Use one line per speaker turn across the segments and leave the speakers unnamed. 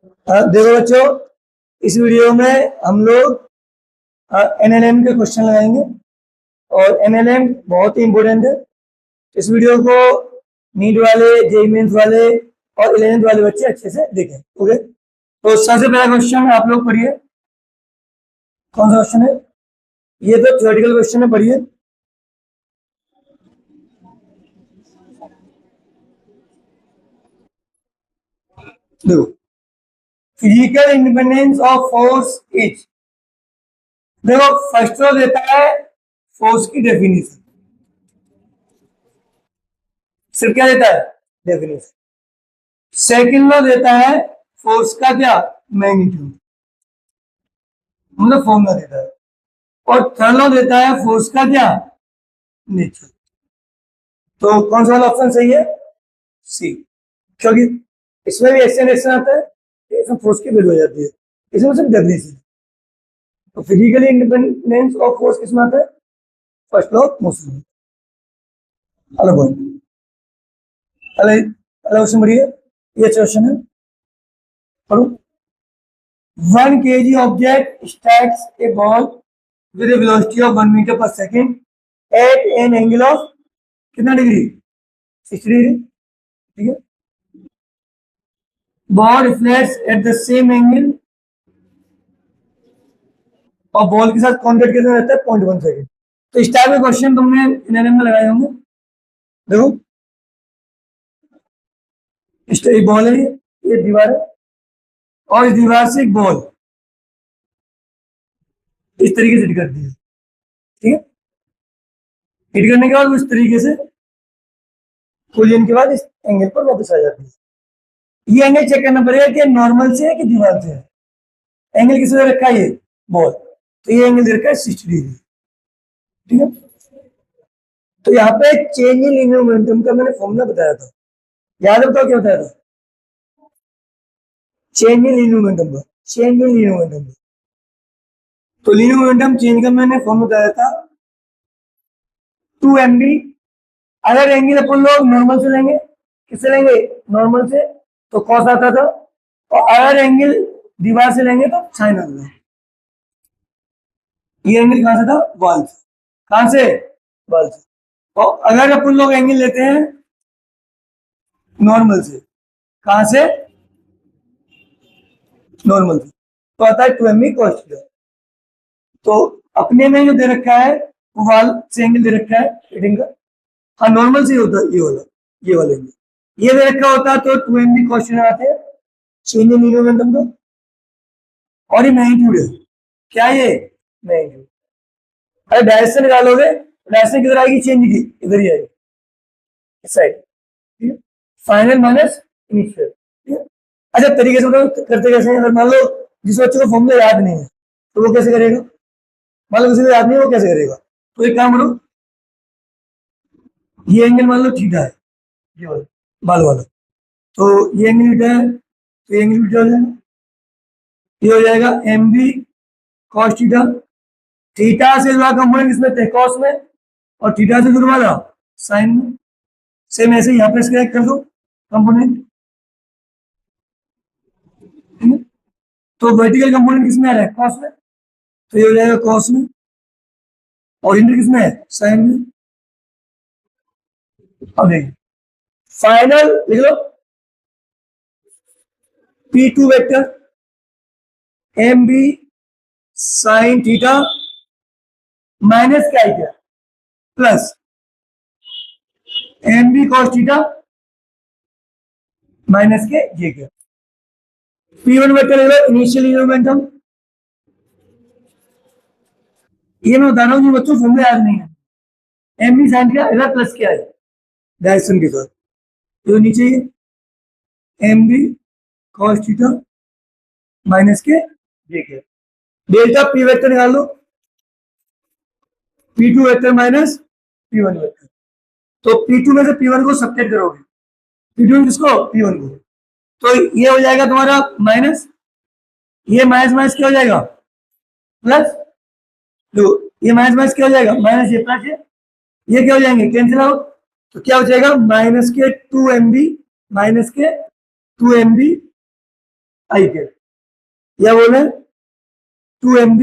देखो बच्चों, इस वीडियो में हम लोग एनएलएम के क्वेश्चन लगाएंगे और एनएलएम बहुत ही इंपॉर्टेंट है। इस वीडियो को नीट वाले, जेईई मेंस वाले और 11th वाले बच्चे अच्छे से देखें। ओके, तो सबसे पहला क्वेश्चन आप लोग पढ़िए। कौन सा क्वेश्चन है? ये तो थ्योरेटिकल क्वेश्चन है, पढ़िए। देखो, physical independence of force is, देखो फर्स्ट रो देता है फोर्स की डेफिनेशन। सिर्फ क्या देता है? डेफिनेशन। सेकंड लो देता है फोर्स का क्या? मैग्नीट्यूड, मतलब फॉर्मूला देता है। और थर्ड लो देता है फोर्स का क्या? नेचर। तो कौन सा वाला ऑप्शन सही है? सी, क्योंकि इसमें भी एक्शन एक्शन आता है, इसमें फोर्स की वैल्यू हो जाती है, इसमें सिर्फ डेफिनेशन। तो फिजिकली इंडिपेंडेंस ऑफ फोर्स किसमें आता है? First law of motion. अलग पॉइंट, अलग अलग क्वेश्चन बढ़िए। ये क्वेश्चन है, पढ़ो। 1 kg object strikes a ball with a velocity of 1 meter per second at an angle of कितना डिग्री? 60 डिग्री। ठीक है। Ball reflects at the same angle और बॉल के साथ कांटेक्ट कितना रहता है? 0.1 सेकंड। तो इस टाइप के क्वेश्चन तुमने एनएलएम में लगाए होंगे। देखो, इस एक बॉल है, ये दीवार है और इस दीवार से एक बॉल इस तरीके से हिट करती है। ठीक है। हिट करने के बाद वो इस तरीके से कोलिजन के बाद इस एंगल पर वापस आ जाती है। ये एंगल चेक करना पड़ेगा कि नॉर्मल से है कि दीवार से है। एंगल किस तरह रखा है? ये बॉल, तो ये एंगल दे रखा है 60 डिग्री। ठीक है। तो यहाँ पे चेंज इन लीनियर मोमेंटम का मैंने फॉर्मूला बताया था, याद है? बताओ क्या बताया था? चेंज इन लीनियर मोमेंटम का, चेंज इन लीनियर मोमेंटम का। तो लीनियर मोमेंटम चेंज का मैंने फॉर्मूला बताया था 2mv। अगर एंगल अपन लोग नॉर्मल से लेंगे, किससे लेंगे? नॉर्मल से, तो कॉस आता था। और अगर एंगल दीवार से लेंगे तो साइन आता था। ये एंगल कहां से था? वॉल से। कहां से? वॉल से। और अगर अपन लोग एंगल लेते हैं नॉर्मल से, कहां से? नॉर्मल से, तो आता है 2mv cos थीटा। तो अपने में जो दे रखा है वो वॉल से एंगल दे रखा है रीडिंग का। हाँ, नॉर्मल से होता है ये वाला, ये वाला एंगल ये दे रखा होता तो 2mv cos थीटा आते हैं, चेंज इन लीनियर मोमेंटम का। और ये मैग्नीट्यूड है, क्या ये? मैग्नीट्यूड। अरे डायरेक्शन निकालोगे, डायरेक्शन किधर आएगी? चेंज की इधर ही आएगी, इस साइड। ठीक है। Final minus initial. ठीक है। अच्छा, तरीके से मतलब करते कैसे हैं? अगर मान लो जिस बच्चे को फॉर्मूला याद नहीं है तो वो कैसे करेगा? मान लो किसी को याद नहीं है, वो कैसे करेगा? तो एक काम करो, ये एंगल मान लो थीटा है, ये वाला बाल वाला, तो ये एंगल थीटा है, तो ये एंगल थीटा हो जाएगा। ये हो जाएगा M B cos theta. Theta से जुड़ा कंपोनेंट किसमें थे? कॉस में। और थीटा से जुड़ा वाला साइन में। सेम ऐसे यहाँ पे स्क्रैच कर दो कंपोनेंट। तो वर्टिकल कंपोनेंट किसमें आ रहा है? कॉस में, तो ये हो जाएगा कॉस में। और इंटर किसमें है? साइन में। अब देखिए, फाइनल लिख लो, P2 vector M B sine theta minus क्या है? Plus M B cos theta minus K J के। P1 वेक्टर ले लो, इनिशियल मोमेंटम। ये मैं बता रहा हूँ जो बच्चों फॉर्मूला याद नहीं है, एम बी साइन थीटा इधर प्लस क्या है? डायरेक्शन के साथ, तो नीचे M B cos theta minus K J के। डेल्टा पी वेक्टर निकाल लो, P2 vector minus P1 vector. तो P2 में से P1 को सब्ट्रैक्ट करोगे, P2 में किसको? P1 को। तो ये हो जाएगा तुम्हारा माइनस, ये माइनस माइनस क्या हो जाएगा? प्लस। तो ये माइनस माइनस क्या हो जाएगा? माइनस, ये प्लस, ये क्या हो जाएंगे? Cancel out. तो क्या हो जाएगा? माइनस के 2mb, माइनस के 2mb आई कैप, या बोले 2mb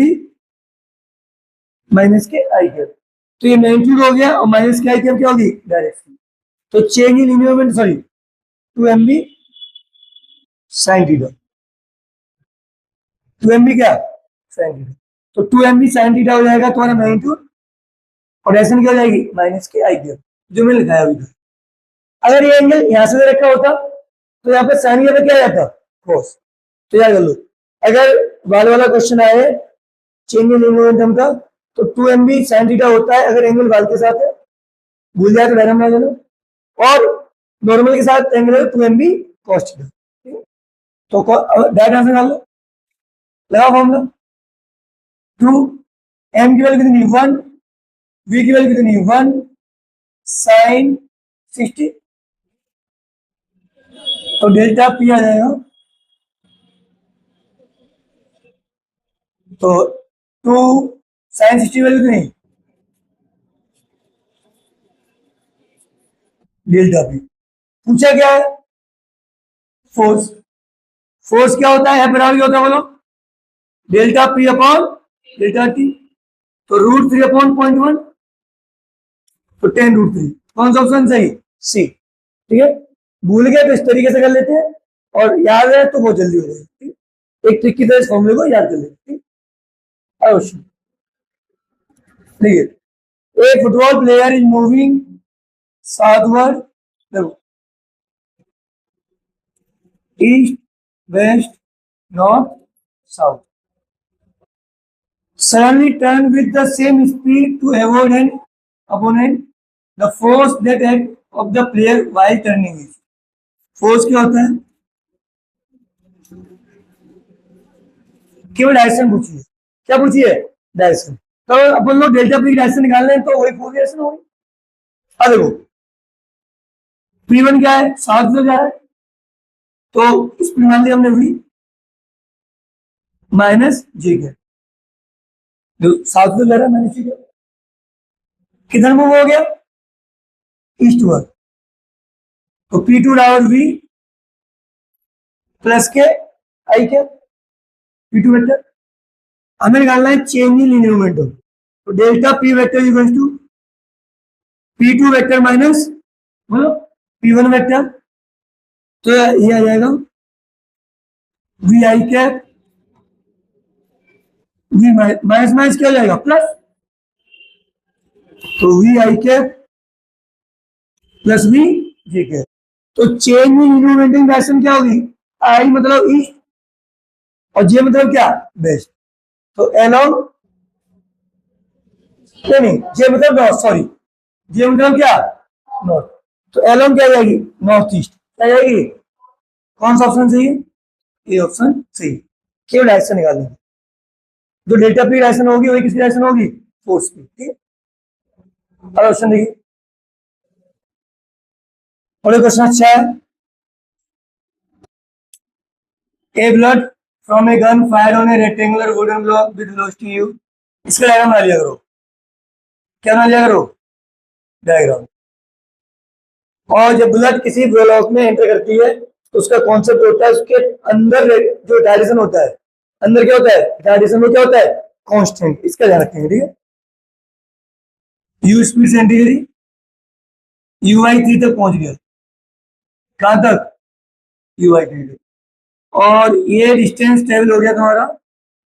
माइनस के आई कैप। तो ये मैग्नीट्यूड हो गया और माइनस के आई कैप क्या होगी, डायरेक्शन। तो change in linear moment, sorry 2mb sine theta, 2mb क्या साइन थीटा, तो 2mb साइन थीटा हो जाएगा तुम्हारा मैग्नीट्यूड, और डायरेक्शन क्या हो जाएगी, माइनस के आई कैप, जो मैंने लिखाया अभी। अगर ये एंगल यहां से रखा होता तो यहाँ पे साइन पे क्या जाता, कोस। तो याद कर लो, अगर वाल वाला क्वेश्चन आए चेंज इन मोमेंटम का, तो 2mb साइन थीटा होता है अगर एंगल वाल के साथ है, भूल जाए तो वैरम ना लेना, और नॉर्मल के साथ एंगल है 2mb cos थीटा। तो डायरेक्ट आंसर निकाल लो, लगा फॉर्मूला। 2 m की वैल्यू कितनी 1, v की वैल्यू कितनी 1 साइन 60, तो डेल्टा पी आ जाएगा, तो 2 साइन 60 वैल्यू कितनी, डेल्टा पी। पूछा क्या है, फोर्स। फोर्स क्या होता है, बराबर क्या होता है बोलो, delta P upon delta T, तो √3 अपॉन 0.1, तो 10√3। कौन सा ऑप्शन सही, सी। ठीक है, भूल गए तो इस तरीके से कर लेते हैं, और याद है तो बहुत जल्दी हो जाएगा। एक ट्रिक की तरह इस फॉर्मूले को याद कर लेते हैं। अवश्य देखिए, एक football player is moving southward, देखो east west north south, suddenly turn with the same speed to avoid an opponent, the force that act of the player while turning is, force क्या होता है, केवल डायरेक्शन पूछिए, क्या पूछिए, direction. तो अपन लोग डेल्टा पी डायरेक्शन निकाल रहे हैं, तो वही फोर्स डायरेक्शन होगी। अब देखो P1 क्या है, साउथ में क्या है, तो स्पीड मान लिया हमने v माइनस जे के, साउथ में जा रहा है माइनस जे के, किधर मूव हो गया, ईस्ट वर्ड, तो P2 बराबर v प्लस के आई के, P2 वेक्टर। हमें निकालना है चेंज इन लिनियर मोमेंटम, तो delta P vector equals to P2 vector minus P1 vector, तो ये आ जाएगा V I cap, V minus minus क्या हो जाएगा प्लस, तो V I cap plus V J cap. तो change in linear momentum direction क्या होगी, आई मतलब ईस्ट और जे मतलब क्या वेस्ट, तो अलोंग, नहीं जे मतलब नॉर्थ, सॉरी जे मतलब क्या नॉर्थ, तो अलोंग क्या जाएगी, नॉर्थ ईस्ट क्या जाएगी, कौन सा ऑप्शन सही है, ये ऑप्शन सही। केवल डायरेक्शन निकालनी है, जो डेल्टा पी डायरेक्शन होगी वही किसकी डायरेक्शन होगी, फोर्स की। ठीक है, अब ऑप्शन देखिए, और क्वेश्चन अच्छा है, a bullet from a gun fire on a rectangular wooden block with velocity u, इसका डायग्राम बना लिया करो, क्या बना लिया करो, डायग्राम। और जब बुलेट किसी ब्लॉक में एंटर करती है तो उसका कॉन्सेप्ट होता है, उसके अंदर जो डायरेक्शन होता है, अंदर क्या होता है डायरेक्शन में क्या होता है कांस्टेंट, इसका ध्यान रखेंगे। ठीक है, यू स्पीड से एंट्री करी, यू आई 3 तक पहुंच गया, कहां तक, यू आई 3 तक, और ये डिस्टेंस ट्रेवल हो गया तुम्हारा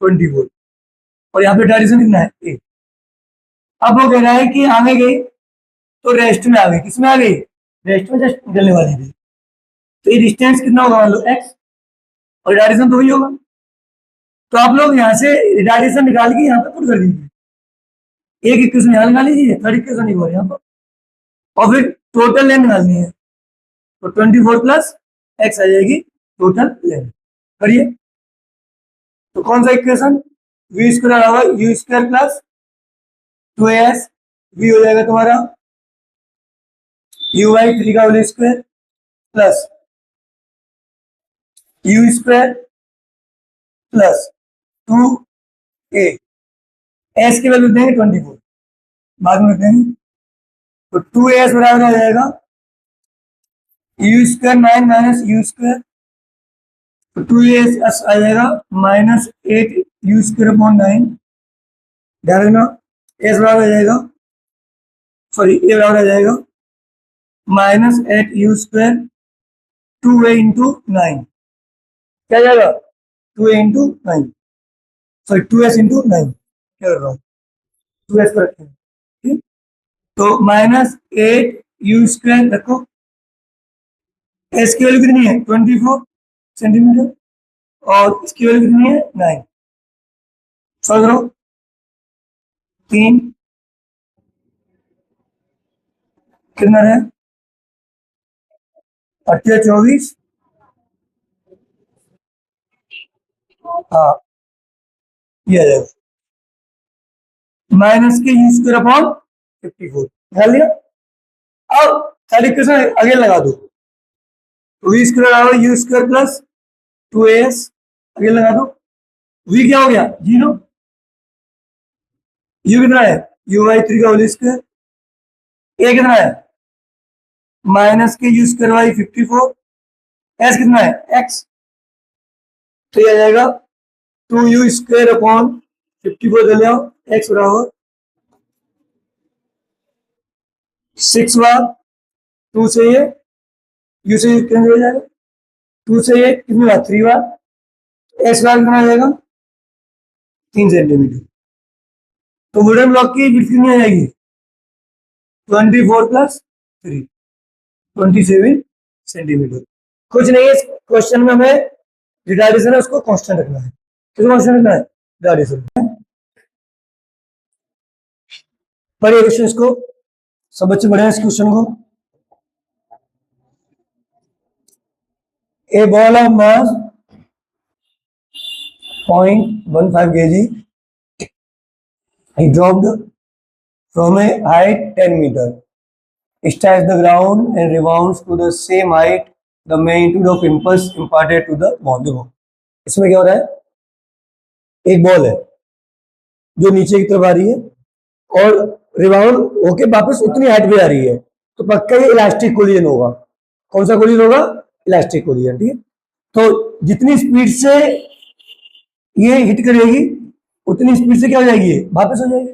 24, और यहाँ पे डायरेक्शन कितना है ए। अब वो कह रहा है कि आगे गई तो रेस्ट में आ गई, किसमें आ गई, रेस्ट में जस्ट निकलने वाली थी, तो ये डिस्टेंस कितना होगा मान लो एक्स, और डायरेक्शन तो वही होगा। तो आप लोग यहाँ से डायरेक्शन निकाल के यहाँ पे पुट कर दीजिए, एक इक्वेशन यहाँ निकाल लीजिए, थर्ड इक्वेशन एक और यहाँ पर, और फिर टोटल लेंथ निकालनी है, तो 24 प्लस एक्स आ जाएगी टोटल लेंथ। करिए, तो कौन सा इक्वेशन, वी स्क्वायर होगा U square plus 2as, V हो जाएगा तुम्हारा यू बाई 3 का whole square plus U square plus 2a, S की वैल्यू देंगे 24, बाद में देंगे, तो 2as बराबर आ जाएगा you square 9 minus you square तो 2s आ जाएगा -8u²/9, ध्यान रखना s बराबर आ जाएगा, सॉरी a बराबर आ जाएगा -8u², 2a इंटू 9, क्या जाएगा 2a into 9, sorry 2s into 9, क्या कर रहा हूँ 2s पर रखें, ठीक। तो -8u² रखो, s की वैल्यू कितनी है 24 सेंटीमीटर और इसकी वैल्यू कितनी है 9, सॉल्व करो, 3 कितना है 24, हाँ ये आ जाएगा -के u² अपॉन 54, ध्यान लिया। अब सारी इक्वेशन आगे लगा दो, v² बराबर u² प्लस 2as, आगे लगा दो, v क्या हो गया 0, u कितना है u/3 का होल स्क्वायर, a कितना है -के u²/54, s कितना है x, तो ये आ जाएगा 2u² अपॉन 54 ले आओ, x बराबर 6 बार 2 से ये u से कैंसिल हो जाएगा, 2 से ये कितनी बार 3 बार, s बार कितना आ जाएगा 3 सेंटीमीटर। तो वुडन ब्लॉक की विड्थ कितनी आ जाएगी 24 प्लस 3, 27 सेंटीमीटर। कुछ नहीं है इस क्वेश्चन में, हमें रिटार्डेशन है उसको कांस्टेंट रखना है, कितना कांस्टेंट रखना है रिटार्डेशन। पढ़िए क्वेश्चन इसको, सब बच्चे पढ़े इस क्वेश्चन को। A ball of mass 0.15 kg he dropped from a height 10 meter, strikes the ground and rebounds to the same height, the magnitude of impulse imparted to the ball। देखो इसमें क्या हो रहा है, एक बॉल है जो नीचे की तरफ आ रही है और रिबाउंड होके वापस उतनी हाइट पे आ रही है, तो पक्का ये इलास्टिक कोलिजन होगा। कौन सा कोलिजन होगा इलास्टिक कोलिजन, ठीक है। तो जितनी स्पीड से ये हिट करेगी उतनी स्पीड से क्या हो जाएगी वापस हो जाएगी।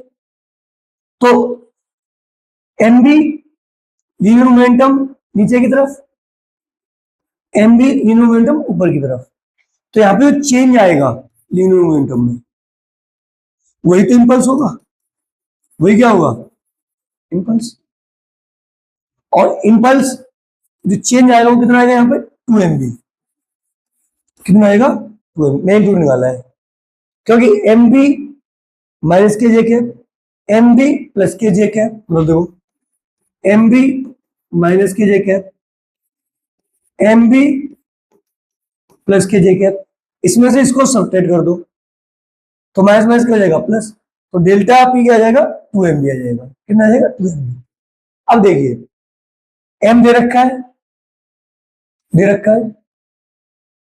तो एम बी लीनियर मोमेंटम नीचे की तरफ, एम बी लीनियर मोमेंटम ऊपर की तरफ, तो यहाँ पे चेंज आएगा लीनियर मोमेंटम में, वही तो इंपल्स होगा, वही क्या होगा इंपल्स। और इंपल्स जो चेंज आएगा वो कितना आएगा यहाँ पे 2mb, कितना आएगा 2mb, मैग्नीट्यूड निकाला है, क्योंकि mb माइनस के जे कैप, mb प्लस के जे कैप, मतलब देखो mb माइनस के जे कैप, mb प्लस के जे कैप, इसमें से इसको सब्ट्रैक्ट कर दो तो माइनस माइनस क्या हो जाएगा प्लस, तो डेल्टा पी क्या आ जाएगा 2mb आ जाएगा, कितना आ जाएगा 2mb। अब देखिए m दे रखा है, दे रखा है,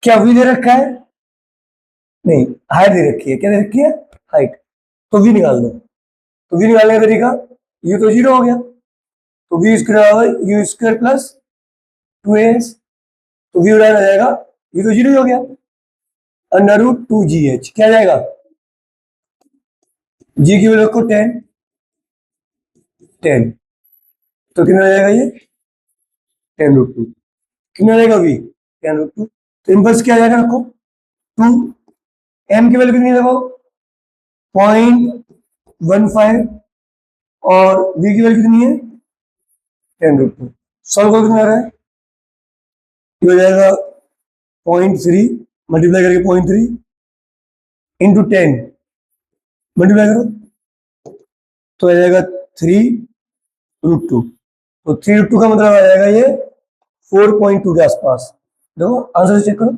क्या v दे रखा है, नहीं हाइट दे रखी है, क्या दे रखी है हाइट, तो v निकाल दो, तो v निकालने का तरीका, u तो 0 हो गया, तो v² प्लस 2as, तो v उड़ा आ जाएगा, u तो 0 ही हो गया, √2gh क्या जाएगा, g की वैल्यू रखो 10, तो कितना आ जाएगा ये 10√2, कितना आ जाएगा v 10√2, तो इंपल्स क्या आ जाएगा रखो 2, m की वैल्यू कितनी देखो 0.15 और v की वैल्यू कितनी है 10√2, सॉल्व करो कितना आ रहा है, ये हो जाएगा 0.3 मल्टीप्लाई करके 0.3 इंटू 10 मल्टीप्लाई करो तो आ जाएगा 3√2, तो 3√2 का मतलब आ जाएगा ये 4.2 के आसपास। देखो आंसर चेक करो,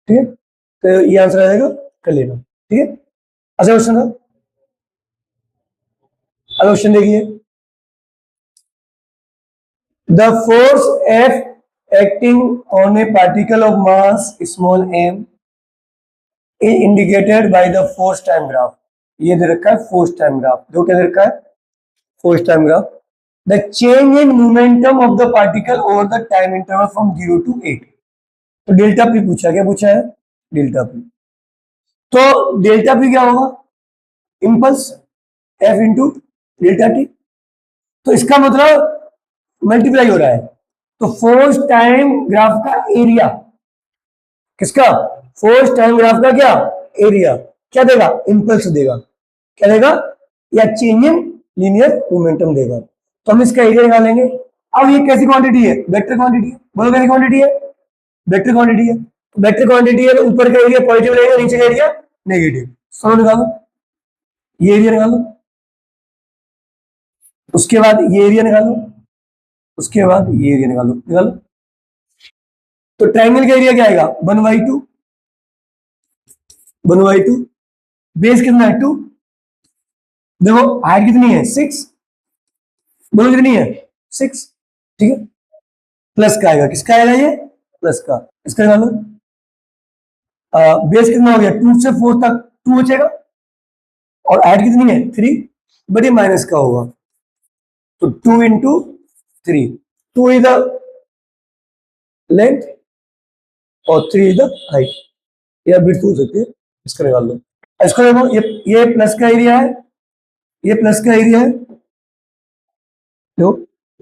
ठीक है, तो ये आंसर आ जाएगा कर लेना, ठीक है। अच्छा क्वेश्चन था, अगला क्वेश्चन देखिए, the force F acting on a particle of mass small m is indicated by the force time graph। ये दे रखा है फोर्स टाइम ग्राफ, जो क्या दे रखा है force time graph, the change in momentum of the particle over the time interval from 0 to 8। तो delta P पूछा, क्या पूछा है? Delta P. तो डेल्टा पी क्या होगा? Impulse F into delta T. तो इसका मतलब मल्टीप्लाई हो रहा है, तो फोर्स टाइम ग्राफ का एरिया, किसका? फोर्स टाइम ग्राफ का क्या? एरिया। क्या देगा? इंपल्स देगा। क्या देगा? या चेंज इन लीनियर मोमेंटम देगा। तो हम इसका एरिया निकालेंगे। अब ये कैसी क्वांटिटी है? वेक्टर क्वांटिटी है। बोलो कैसी क्वांटिटी है? वेक्टर क्वांटिटी है। वेक्टर क्वांटिटी है तो ऊपर का एरिया पॉजिटिव रहेगा, नीचे का एरिया नेगेटिव। समझ निकालो, ये एरिया निकालो, उसके बाद ये एरिया निकालो, उसके बाद ये एरिया निकालो। निकालो तो ट्राइंगल का एरिया क्या आएगा? 1/2। 1/2। बेस कितना है? 2। देखो हाइट कितनी है? 6। बोलो कितनी है? 6। ठीक है, प्लस का आएगा। किसका आएगा? ये प्लस का। इसका निकालो। बेस कितना हो गया? 2 से 4 तक 2 बचेगा, और हाइट कितनी है? 3। बड़ी माइनस का होगा, तो 2 इंटू 3। 2 इज द लेंथ और 3 इज द हाइट, या विड्थ हो सकती है। इसका निकाल लो। इसको देखो, ये प्लस का एरिया है, ये प्लस का एरिया है। देखो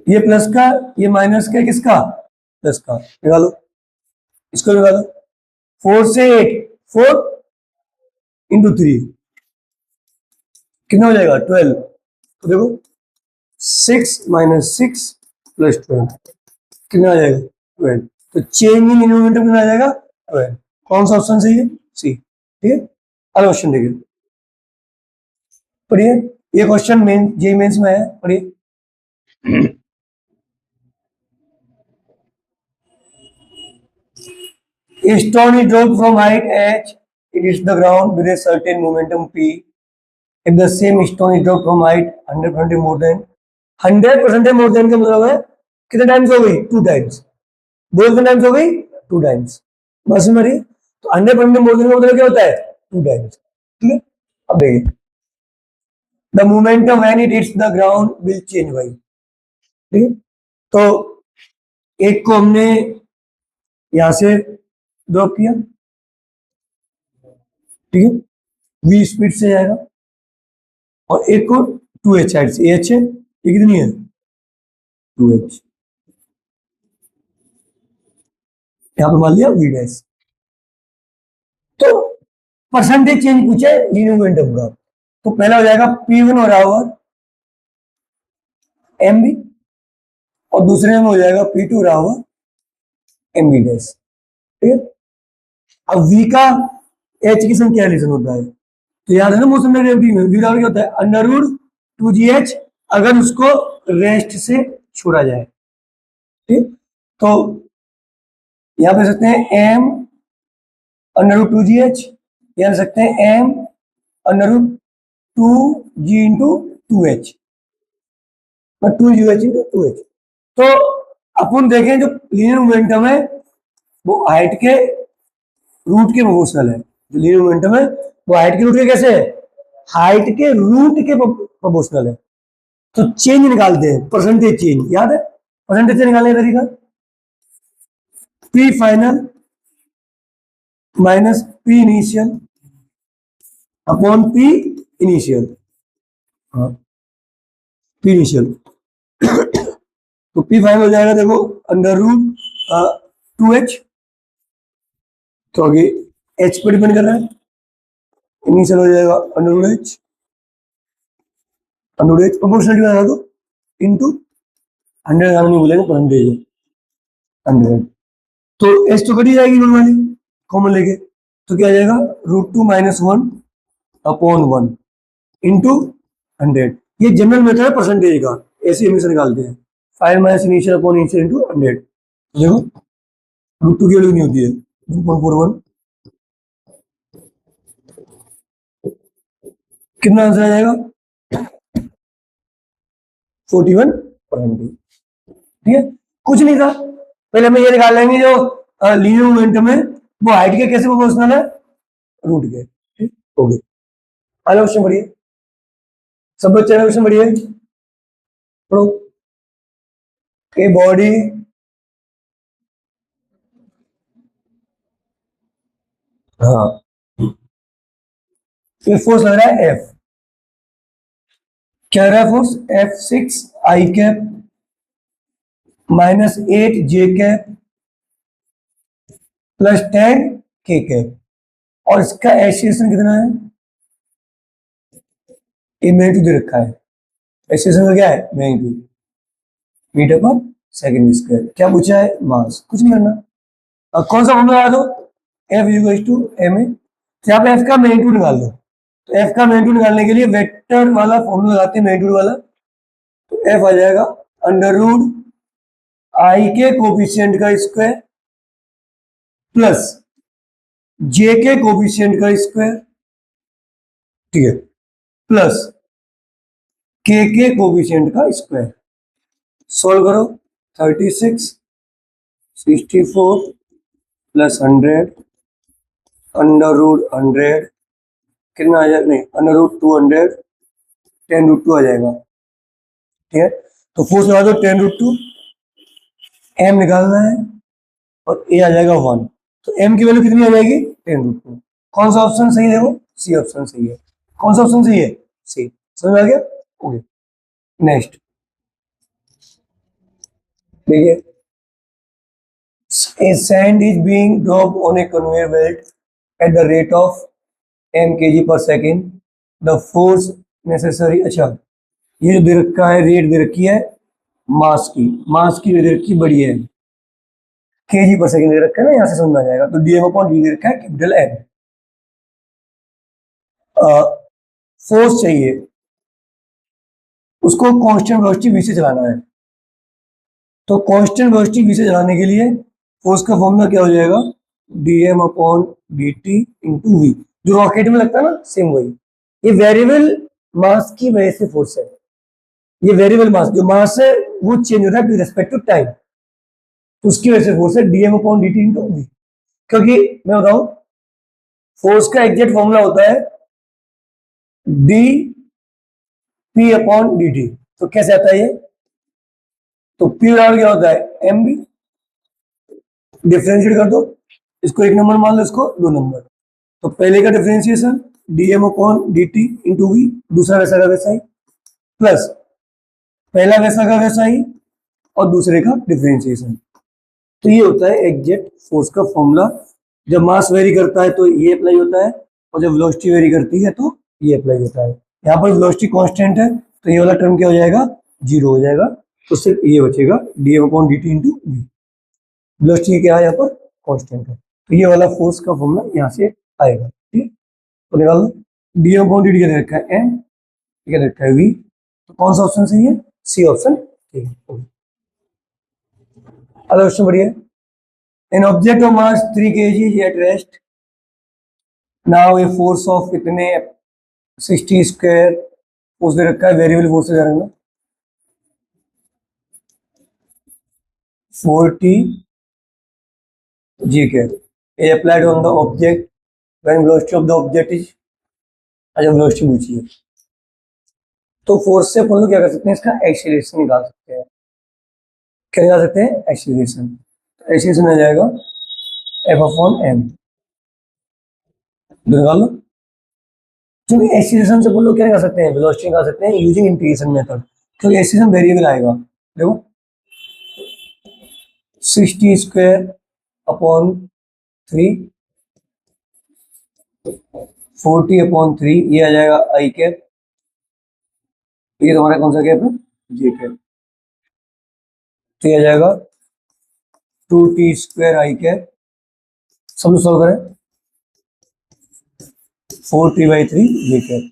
ये प्लस का, ये माइनस का, किसका? प्लस का। निकालो, इसको निकालो। 4 से 8, 4 इंटू 3 कितना हो जाएगा? 12। तो देखो 6 माइनस 6 प्लस 12 कितना आ जाएगा? 12। तो चेंज इन मोमेंटम कितना आ जाएगा? 12। कौन सा ऑप्शन सही है? सी। ठीक है, अगला क्वेश्चन देखिए, पढ़िए। ये क्वेश्चन मेन जेईई मेंस में है, पढ़िए। A stone is dropped from height h, it hits the ground with a certain momentum p. If the same stone is dropped from height 100% more than 100% more than का मतलब है कितने times हो गई? 2 times. दो कितने टाइम्स हो गई? 2 टाइम्स। बस मरी। तो 100% मोर देन का मतलब क्या होता है? 2 टाइम्स। ठीक है, अब देखिए, the momentum when it hits the ground will change by. ठीक है, तो एक को हमने यहां से ड्रॉप किया, ठीक है, v स्पीड से जाएगा, और एक को 2h साइड से, h है, ये कितनी है? 2h। यहां पे मान लिया v डैश। तो परसेंटेज चेंज पूछे लीनियर मोमेंटम का, तो पहला हो जाएगा p1 हो रहा होगा mv, और दूसरे में हो जाएगा p2 रहा होगा mv डैश। ठीक है, अब v का h की संख्या रिलेशन होता है, तो याद है ना मोशन डेरिवेटिव में v बराबर क्या होता है? अंडर रूट 2gh, अगर उसको रेस्ट से छोड़ा जाए। ठीक, तो यहां पे सकते हैं m अंडर रूट 2gh, यहां सकते हैं m under root 2g into 2h, 2gh into 2h। तो अपन देखें जो लीनियर मोमेंटम है वो हाइट के रूट के प्रोपोर्शनल है। जो लीनियर मोमेंटम है वो हाइट के रूट के कैसे है? हाइट के रूट के प्रोपोर्शनल है। तो चेंज निकालते हैं, परसेंटेज चेंज, याद है परसेंटेज चेंज निकालने का तरीका? P final minus P initial upon P initial. हाँ, पी इनिशियल। तो पी फाइनल हो जाएगा, देखो अंडर रूट 2h, तो आगे h पर डिपेंड कर रहा है, इनिशियल हो जाएगा under root h, under root h proportional बना दो इंटू 100 नहीं बोलेंगे, परसेंटेज है 100। तो एच तो कटी जाएगी नॉर्मली कॉमन लेके, तो क्या आ जाएगा? √2 माइनस 1 अपॉन 1 इंटू 100। ये जनरल मेथड है परसेंटेज का, ऐसे हमेशा निकालते हैं, 5 minus initial upon initial into 100। देखो √2 की वैल्यू नहीं होती है, 2.41। कितना आंसर आ जाएगा? 41%। ठीक है, कुछ नहीं था, पहले हम ये निकाल लेंगे जो लीनियर मोमेंटम है वो हाइट के कैसे प्रोपोर्शनल है? रूट के। ठीक हो गया, अगला क्वेश्चन पढ़िए, सब बच्चे क्वेश्चन पढ़िए, पढ़ो। ए बॉडी हाँ, ये फोर्स लग रहा है एफ, क्या लग रहा है फोर्स, F6 आई कैप -8 जे कैप +10 के कैप, और इसका एक्सीलरेशन कितना है, ये मैग्नीट्यूड दे रखा है, एक्सीलरेशन क्या है, मैग्नीट्यूड, मीटर पर सेकंड स्क्वायर। क्या पूछा है, मास, कुछ नहीं करना। अब कौन सा फॉर्मूला लगा दो, F इक्वल टू ma, तो यहाँ पे F का मैग्नीट्यूड निकाल दो। तो F का मैग्नीट्यूड निकालने के लिए वेक्टर वाला फॉर्मूला लगाते हैं, मैग्नीट्यूड वाला। तो F आ जाएगा √ I के कोफिशिएंट का स्क्वायर प्लस J के कोफिशिएंट का स्क्वायर, ठीक है, प्लस K के कोफिशिएंट का स्क्वायर। सोल्व करो, 36 64 प्लस 100 √100 कितना आ जाएगा, नहीं √200 10√2 आ जाएगा, ठीक है। तो फोर्स लगा दो 10√2, m निकालना है और a आ जाएगा 1, तो m की वैल्यू कितनी आ जाएगी, 10√2। कौन सा ऑप्शन सही है, वो सी ऑप्शन सही है। कौन सा ऑप्शन सही है, सी। समझ में आ गया, ओके। नेक्स्ट देखिए, a sand is being dropped on a conveyor belt at the rate of m kg per second. The force necessary, अच्छा ये जो दे रखा है, रेट दे रखी है मास की, मास की दे रखी बड़ी है, केजी पर सेकंड दे रखा है ना, यहाँ से समझ में आ जाएगा। तो dm/dt दे रखा है कैपिटल M। फोर्स चाहिए, उसको कांस्टेंट वेलोसिटी v से चलाना है। तो कांस्टेंट वेलोसिटी v से चलाने के लिए फोर्स का फॉर्मूला क्या हो जाएगा, dm/dt × v, जो रॉकेट में लगता है ना, सेम वही। ये वेरिएबल मास की वजह से फोर्स है, ये वेरिएबल मास, जो मास है वो चेंज हो रहा है विद रिस्पेक्ट टू टाइम, तो उसकी वजह से फोर्स है dm/dt × v। क्योंकि मैं बताऊं, फोर्स का एग्जैक्ट फॉर्मूला होता है dp/dt। तो कैसे आता है ये, तो p बराबर क्या होता है, mb, डिफरेंशिएट कर दो, इसको 1 नंबर मान लो, इसको 2 नंबर। तो पहले का डिफरेंशिएशन dm/dt × v, दूसरा वैसा का वैसा ही, प्लस पहला वैसा का वैसा ही और दूसरे का डिफरेंशिएशन। तो ये होता है एग्जैक्ट फोर्स का फॉर्मूला। जब मास वेरी करता है तो ये अप्लाई होता है, और जब वेलोसिटी वेरी करती है तो ये अप्लाई होता है। यहाँ पर वेलोसिटी कांस्टेंट है, तो ये वाला टर्म क्या हो जाएगा, 0 हो जाएगा, तो सिर्फ ये बचेगा dm/dt × v। वेलोसिटी क्या है यहाँ पर, कांस्टेंट है, तो ये वाला फोर्स का फॉर्मूला यहाँ से आएगा, ठीक। तो निकाल लो, dm/dt क्या दे रखा है, m, क्या दे रखा है, v। तो कौन सा ऑप्शन सही है, सी ऑप्शन, ठीक है। अगला क्वेश्चन बढ़िया, an object of mass 3 kg is at rest, now a force of कितने 60 स्क्वायर फोर्स दे रखा है, वेरिएबल फोर्स दे रखा है 40 g cap is applied on the object when velocity of the object is, अच्छा वेलोसिटी पूछी है, तो फोर्स से अपन लोग क्या कर सकते हैं, इसका एक्सीलरेशन निकाल सकते हैं। क्या निकाल सकते हैं, एक्सीलरेशन। तो एक्सीलरेशन आ जाएगा F/m, निकाल लो। क्योंकि एक्सीलरेशन से अपन लोग क्या निकाल सकते हैं, वेलोसिटी निकाल सकते हैं यूजिंग इंटीग्रेशन मेथड, क्योंकि एक्सीलरेशन वेरिएबल आएगा। देखो 60 स्क्वायर अपॉन 3, 40/3, ये आ जाएगा आई कैप, ये तुम्हारा कौन सा कैप है, जे कैप, तो ये आ जाएगा 2t स्क्वायर आई कैप। सब लोग सॉल्व करें, 4t/3 जे कैप।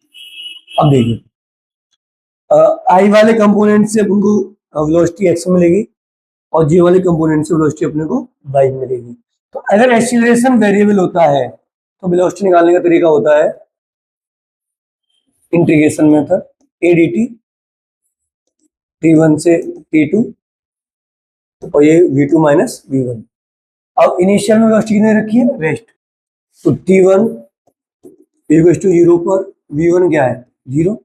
अब देखिए, आई वाले कंपोनेंट से अपन को वेलोसिटी x मिलेगी, और जे वाले कंपोनेंट से वेलोसिटी अपने को y मिलेगी। तो अगर एक्सीलरेशन वेरिएबल होता है तो वेलोसिटी निकालने का तरीका होता है integration method, a dt t1 से t2, और ये v2 माइनस v1। अब इनिशियल में वेलोसिटी कितने रखी है, रेस्ट, तो t1 इक्वल्स टू 0 पर, v1 क्या है 0,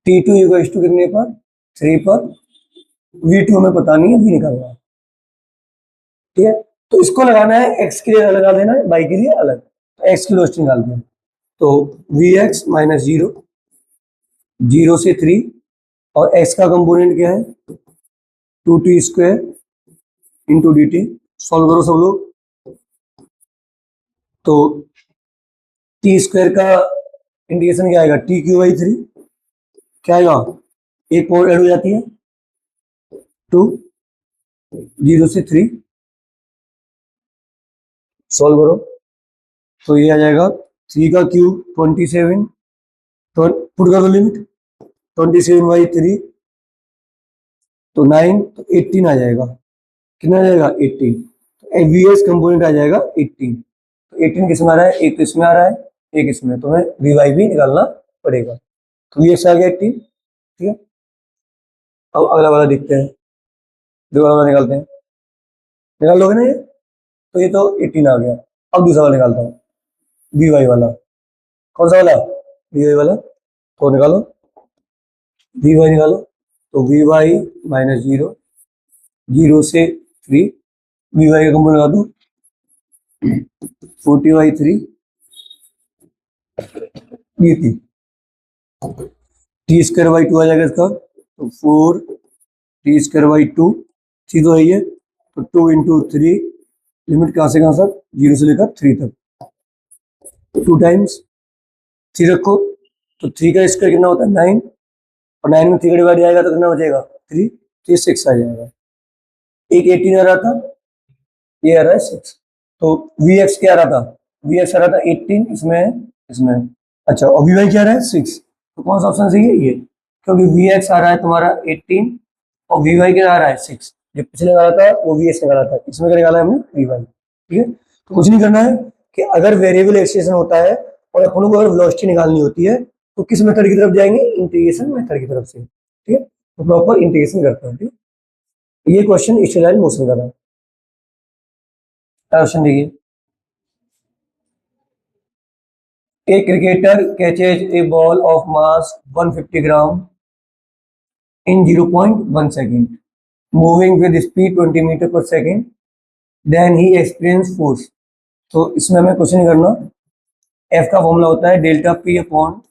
t2 इक्वल्स टू कितने पर, 3 पर, v2 हमें पता नहीं है, v निकालना है, ठीक है। तो इसको लगाना है, एक्स के लिए अलग लगा देना है, वाई के लिए अलग, तो एक्स की वेलोसिटी निकालते हैं। तो V X minus zero, zero से 3, और एक्स का कंपोनेंट क्या है, 2t square into D T. Solve करो सब लोग। तो टी स्क्वायर का इंटीग्रेशन क्या आएगा, टी क्यू बाई 3, क्या आएगा, एक और ऐड हो जाती है, 2, 0 से 3, सॉल्व करो। तो ये आ जाएगा 3 का क्यूब 27, तो पुट कर दो लिमिट, 27/3, तो 9, तो 18 आ जाएगा। कितना आ जाएगा, 18। तो वी एस कंपोनेंट आ जाएगा 18। तो 18 किसमें आ रहा है, एक तो इसमें आ रहा है, एक इसमें, तो हमें वी वाई भी निकालना पड़ेगा। तो वी एक्स आ गया 18, ठीक है। अब अगला वाला देखते हैं, दूसरा वाला निकालते हैं, निकाल लोगे ना ये, तो ये तो 18 आ गया। अब दूसरा वाला निकालता हूँ, वी वाई वाला। कौन सा वाला, वी वाई वाला, तो निकालो, वी वाई निकालो। तो V Y minus zero, zero से 3, वी वाई का कंपोनेंट लगा दो, 40/3 D T, T square by 2 आ जाएगा इसका, तो 4 टी स्क्वायर बाई 2, थ्री तो है ये, तो 2 इंटू 3, लिमिट कहाँ से कहाँ तक, 0 से लेकर 3 तक, 2 टाइम्स 3 रखो, तो 3 का स्क्वायर कितना होता है 9, और 9 में 3 का डिवाइड जाएगा तो कितना हो जाएगा 3, तो ये 6 आ जाएगा। एक 18 आ रहा था, ये आ रहा है 6। तो वी एक्स क्या आ रहा था, वी एक्स आ रहा था 18, इसमें अच्छा, और वी वाई क्या आ रहा है 6, तो कौन सा ऑप्शन सही है ये, क्योंकि वी एक्स आ रहा है तुम्हारा 18 और वी वाई क्या आ रहा है 6। जो पिछले निकाला था वो वी एक्स निकाला था, इसमें क्या निकाला है हमने वी वाई, ठीक है। तो कुछ नहीं करना है कि अगर वेरिएबल एक्सटेंशन होता है और अपन को अगर वेलोसिटी निकालनी होती है तो किस मेथड की तरफ जाएंगे, इंटीग्रेशन मेथड की तरफ से, ठीक है। तो प्रॉपर इंटीग्रेशन करते हैं, ठीक है। ये क्वेश्चन स्टेलाइन मोशन का था। क्वेश्चन देखिए, a cricketer catches a ball of mass 150 gram in 0.1 second, moving with speed 20 meter per second, then he experiences force। तो इसमें हमें कुछ नहीं करना, F का फॉर्मूला होता है delta P upon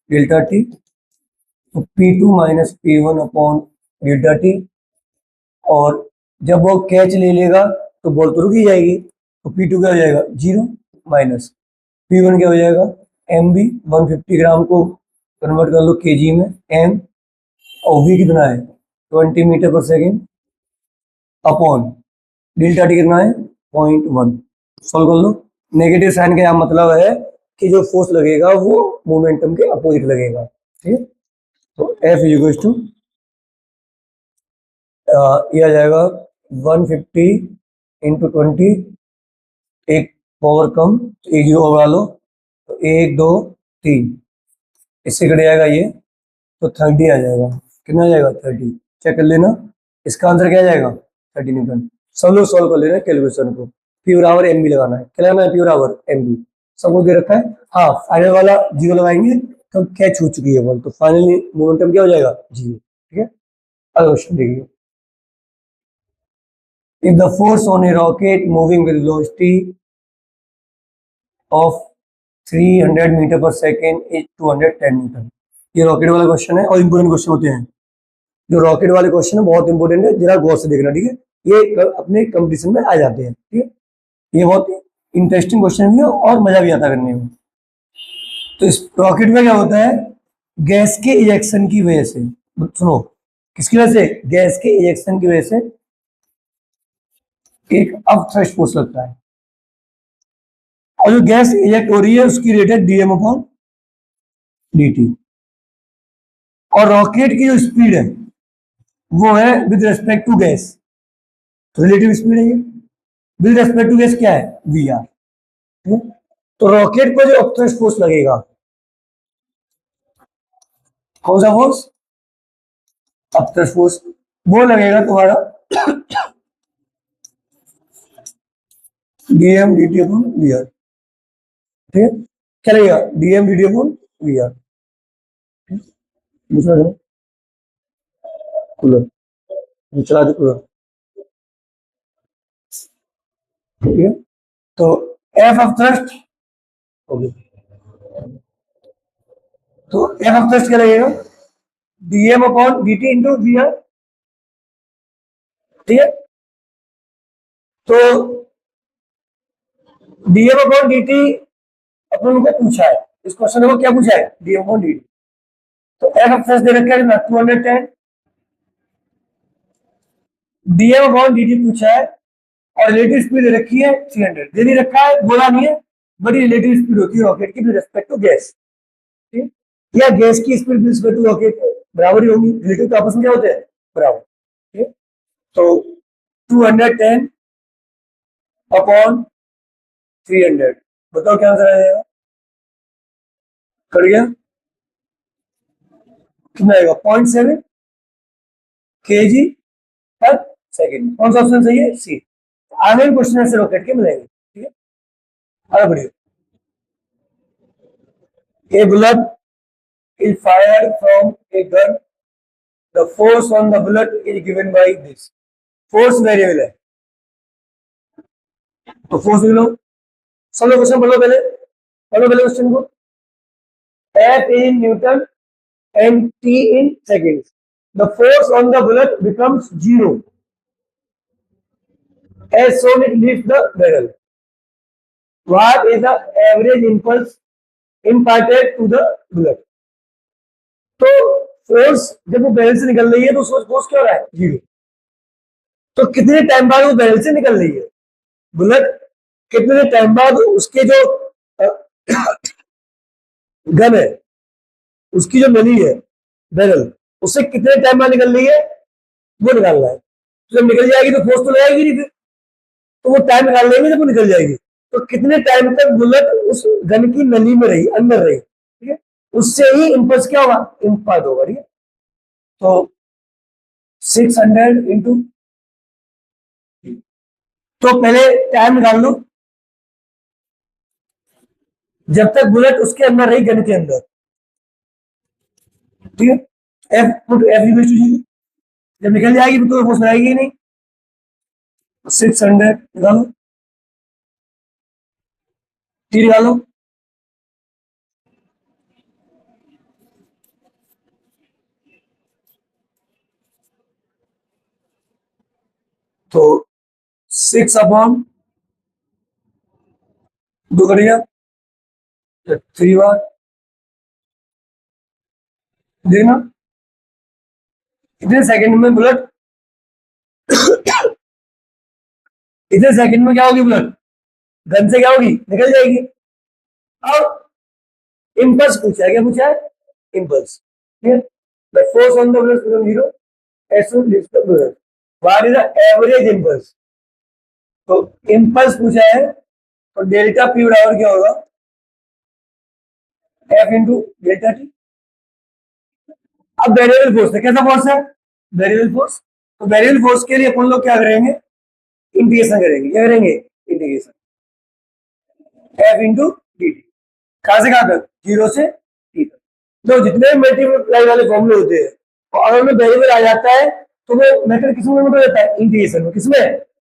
delta T, तो P2 minus P1 upon delta T, और जब वो कैच ले लेगा तो बॉल तो रुक ही जाएगी, तो P2 क्या हो जाएगा 0, माइनस P1 क्या हो जाएगा एम बी, 150 ग्राम को कन्वर्ट कर लो केजी में, एम, और वी कितना है 20 metre per second, upon delta T कितना है 0.1। सॉल्व कर लो। नेगेटिव साइन का यहाँ मतलब है कि जो फोर्स लगेगा वो मोमेंटम के अपोजिट लगेगा, ठीक है। तो एफ इज टू ये आ जाएगा 150 इंटू 20, एक पावर कम, एक जीरो बढ़ा लो, तो 1 2 3, इससे कट जाएगा ये, तो 30 आ जाएगा। कितना आ जाएगा 30, चेक कर लेना, इसका आंसर क्या आ जाएगा 30 न्यूटन। सब लोग सॉल्व कर लेना कैलकुलेशन को, पी बराबर एम बी लगाना है, क्या लगाना है पी बराबर एम बी, सबको दे रखा है। हाँ, फाइनल वाला जीरो लगाएंगे तो कैच हो चुकी है बॉल, तो फाइनली मोमेंटम क्या हो जाएगा जीरो, ठीक है। अगला क्वेश्चन देखिए, if the force on a rocket moving with velocity of 300 metre per second is 210 newton. ये रॉकेट वाला क्वेश्चन है और इंपोर्टेंट क्वेश्चन होते हैं, जो रॉकेट वाले क्वेश्चन है बहुत इंपॉर्टेंट है, जरा गौर से देखना, ठीक है। ये अपने कंपटीशन में आ जाते हैं, ठीक है। ये बहुत इंटरेस्टिंग क्वेश्चन भी है और मजा भी आता करने में। तो इस रॉकेट में क्या होता है, गैस के इजेक्शन की वजह से, सुनो, किसकी वजह से, गैस के इजेक्शन की वजह से एक अपथ्रस्ट फोर्स लगता है, और जो गैस इजेक्ट हो रही है उसकी रेट है डीएम अपॉन डी टी, और रॉकेट की जो स्पीड है वो है with respect to gas, relative speed है ये, विद रेस्पेक्ट टू गैस क्या है वी आर, ठीक है। तो रॉकेट पर जो अपथ्रस्ट फोर्स लगेगा, कौन सा फोर्स, अपथ्रस्ट फोर्स, वो लगेगा तुम्हारा DM D T upon V R, ठीक है। क्या लगेगा DM D T upon V R. दूसरा कूलर चला दो, कूलर ठीक है, तो एफ ऑफ थ्रस्ट हो गया, तो एफ ऑफ थ्रस्ट क्या लगेगा, DM upon DT into V R. ठीक है, तो डीएम अपॉन डीटी अपन उनको पूछा है, इस क्वेश्चन को क्या पूछा है, डीएम अपॉन डीटी। तो एफ ऑफ थ्रस्ट दे रखा है ना 210, डीएम अपॉन डीटी पूछा है, और रिलेटिव स्पीड दे रखी है 300, दे नहीं रखा है, बोला नहीं है, बड़ी रिलेटिव स्पीड होती है रॉकेट की विद रिस्पेक्ट टू गैस। ठीक, या गैस की speed with respect to rocket बराबर ही होगी, रिलेटिव तो आपस में क्या होते हैं, बराबर। ठीक, तो 210 अपॉन 300, बताओ क्या आंसर आएगा, कर गया, कितना आएगा, 0.7 kg पर सेकेंड। कौन सा ऑप्शन सही है, सी। आगे क्वेश्चन ऐसे रॉकेट के मिलेंगे। ठीक है, आगे बढ़िए। A bullet is fired from a gun. The force on the bullet is given by this. Force variable है, तो फोर्स लिख लो। सब लोग क्वेश्चन पढ़ो पहले, पढ़ो पहले क्वेश्चन को। F in Newton and T in seconds. The force on the bullet becomes 0 as soon it leaves the barrel. What is the average impulse imparted to the bullet? तो force जब वो barrel से निकल रही है तो उसका फोर्स क्या हो रहा है, 0। तो कितने टाइम बाद वो बैरल से निकल रही है, बुलेट कितने टाइम बाद उसके जो गन है, उसकी जो नली है बैरल, उससे कितने टाइम बाद निकल रही है, वो निकालना है। तो जब निकल जाएगी तो फोर्स तो लगाएगी नहीं, फिर तो वो टाइम निकाल लेंगे जब वो निकल जाएगी। तो कितने टाइम तक बुलेट उस गन की नली में रही, अंदर रही, ठीक है, उससे ही इंपल्स क्या होगा, इंपार्ट होगा। ठीक है, तो 600 इंटू, तो पहले टाइम निकाल लो जब तक बुलेट उसके अंदर रही, गन के अंदर। ठीक है, F put F equal to 0, जब निकल जाएगी तो फोर्स लगाएगी नहीं। 600 निकालो, टी निकालो, तो 6/2 करिएगा, 3 बार देखना इतने सेकंड में बुलेट, इतने सेकंड में क्या होगी बुलेट, गन से क्या होगी, निकल जाएगी। अब इंपल्स पूछा है, क्या पूछा है, इंपल्स। ठीक है, the force on the bullet become 0 as soon as the bullet. What is the average impulse? तो इंपल्स पूछा है, तो डेल्टा पी बराबर क्या होगा, एफ इंटू डेल्टा टी। अब वेरिएबल फोर्स है, कैसा फोर्स है, वेरिएबल फोर्स। तो वेरिएबल फोर्स के लिए अपन लोग क्या करेंगे, इंटीग्रेशन करेंगे, क्या करेंगे, integration F into D T, कहां से कहां तक, 0 से टी तक। तो जितने मल्टीप्लाई वाले फॉर्मूले होते हैं, और अगर उनमें वेरिएबल आ जाता है तो वो मेथड किसमें हो जाता है, इंटीग्रेशन में। किसमें,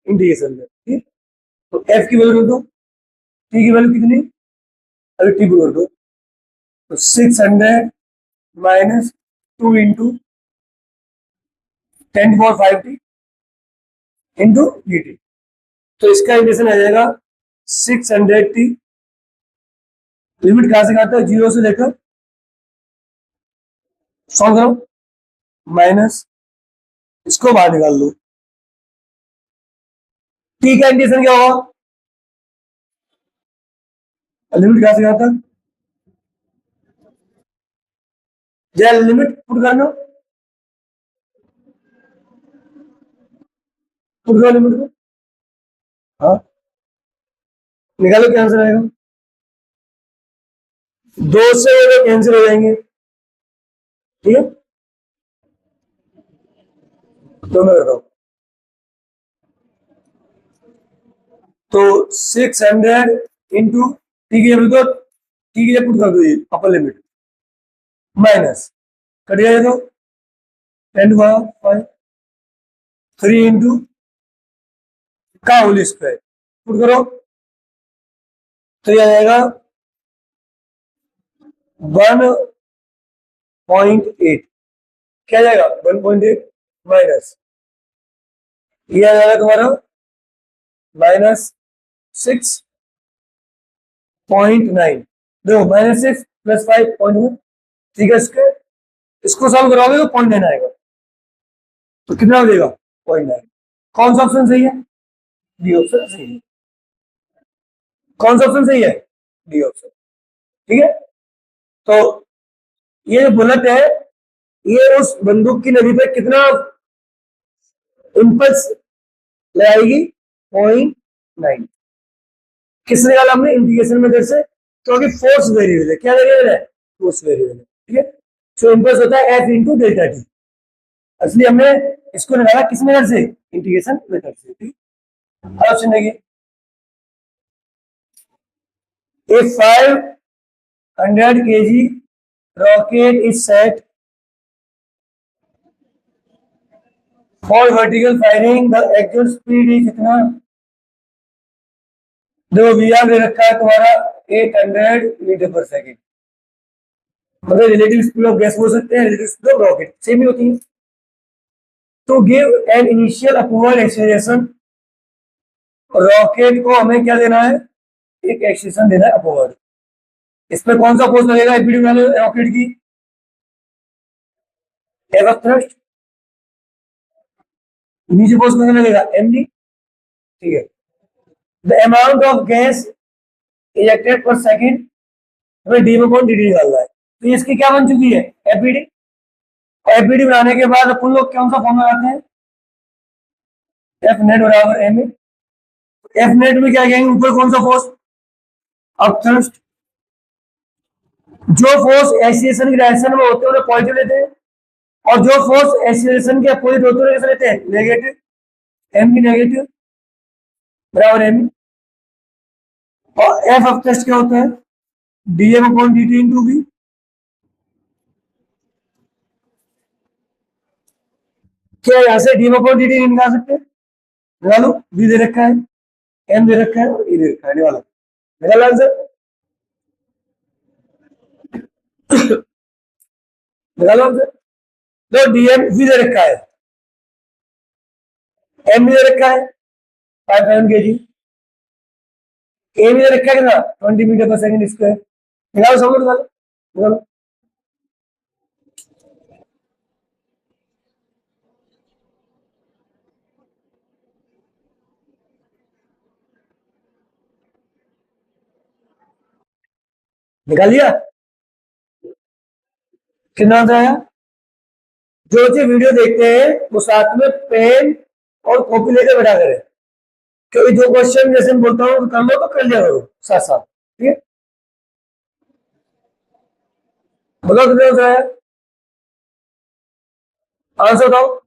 इंटीग्रेशन में। ठीक, तो एफ की वैल्यू दो, टी की वैल्यू कितनी, अभी टी बोल दो, तो 600 माइनस 2 इंटू 10⁵टी इंटू डी टी। तो इसका इंटीग्रेशन आ जाएगा 600 टी, लिमिट कहां से कहां तक, 0 से लेकर, सॉल्व करो, माइनस इसको बाहर निकाल लो, टी का इंटीग्रेशन क्या होगा, लिमिट कहां से कहां तक, जरा लिमिट पुट कर लो, पुट करो लिमिट को, हाँ निकालो, क्या आंसर आएगा, 2 से कैंसिल हो जाएंगे। ठीक है, तो मैं बताऊं, तो 600 इंटू टी की जगह, तो टी की जगह पुट कर दो ये अपर लिमिट, माइनस कट जाए तो 10⁵ 3 इंटू का होल स्क्वायर, पुट करो तो ये आ जाएगा 1.8, क्या आ जाएगा 1.8 माइनस, ये आ जाएगा तुम्हारा -6.9, देखो -6 + 5.1, ठीक है। इसको सॉल्व कराओगे तो 0.9 आएगा, तो कितना हो जाएगा 0.9। कौन सा ऑप्शन सही है? डी ऑप्शन सही है। कौन सा ऑप्शन सही है? डी ऑप्शन, ठीक है। तो ये जो बुलेट है ये उस बंदूक की नली पे कितना इंपल्स लगाएगी? 0.9। किस निकाला हमने? इंटीग्रेशन मेथड से, क्योंकि फोर्स वेरिएबल है। क्या वेरिएबल है? फोर्स वेरिएबल है, ठीक है। सो इंपल्स होता है F इंटू डेल्टा टी, इसलिए हमने इसको निकाला किस मेथड से? इंटीग्रेशन मेथड से, ठीक। ऑप्शन देखिए, a 500 kg rocket is set for vertical firing, the actual speed is कितना? देखो VR दे रखा है तुम्हारा 800 मीटर पर सेकेंड, मतलब रिलेटिव स्पीड ऑफ गैस बोल सकते हैं, relative speed of rocket same ही होती है। तो give an initial upward acceleration, rocket को हमें क्या देना है? एक एक्सेलरेशन देना है अपवर्ड। इसमें कौन सा फोर्स लगेगा एपीडी वाले रॉकेट की? एफ थ्रस्ट, नीचे फोर्स कितना लगेगा? एमडी, ठीक है। The amount of gas ejected per second, हमें डी में कौन डी निकालना है, तो इसकी क्या बन चुकी है? एपीडी। एपीडी बनाने के बाद अपन लोग कौन सा फॉर्मूला लगाते हैं? एफ नेट बराबर एम ए। एफ नेट में क्या कहेंगे? ऊपर कौन सा फोर्स? Up thrust. जो फोर्स एक्सीलरेशन की डायरेक्शन में होते हैं उन्हें पॉजिटिव लेते हैं, और जो फोर्स एक्सीलरेशन के अपोजिट होते हैं कैसे लेते हैं? नेगेटिव। एम बी नेगेटिव बराबर एम। और एफ ऑफ थ्रस्ट क्या होता है? D M upon D T into B. क्या यहां से D M upon D T निकाल सकते हैं? निकालो, बी दे रखा है, एम दे रखा है और ई दे रखा है, निकालो, निकाल आंसर, निकालो आंसर। तो डी एम वी दे रखा है, एम भी दे रखा है 5,000 kg, ए भी दे रखा है कितना? 20 मीटर पर सेकंड स्क्वायर। निकालो सब लोग, निकालो निकालो। निकाल लिया? कितना आंसर आया? जो जो वीडियो देखते हैं वो साथ में पेन और कॉपी लेकर बैठा करें, क्योंकि जो क्वेश्चन जैसे मैं बोलता हूँ कर लो तो कर लिया करो साथ साथ, ठीक है। बताओ कितना आंसर आया? आंसर बताओ।